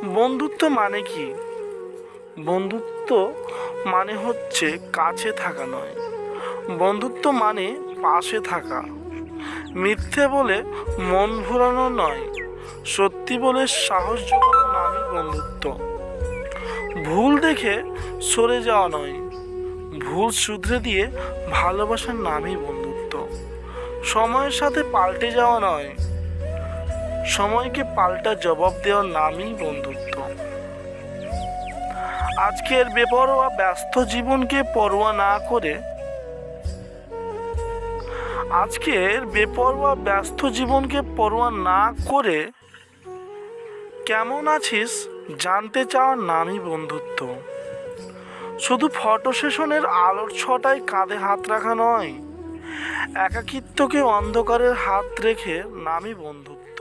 বন্ধুত্ব মানে কি? বন্ধুত্ব মানে হচ্ছে কাছে থাকা নয়, বন্ধুত্ব মানে পাশে থাকা। মিথ্যে বলে মন ভোলানো নয়, সত্যি বলে সাহস জোগানো নামই বন্ধুত্ব। ভুল দেখে সরে যাওয়া নয়, ভুল শুধরে দিয়ে ভালোবাসার নামই বন্ধুত্ব। সময়ের সাথে পাল্টে যাওয়া নয়, সময়কে পাল্টা জবাব দেওয়ার নামই বন্ধুত্ব। আজকের বেপরোয়া ব্যস্ত জীবনকে পরোয়া না করে কেমন আছিস জানতে চাওয়ার নামই বন্ধুত্ব। শুধু ফটো সেশনের আলোর ছটায় কাঁধে হাত রাখা নয়, একাকিত্বকে অন্ধকারের হাত রেখে নামই বন্ধুত্ব।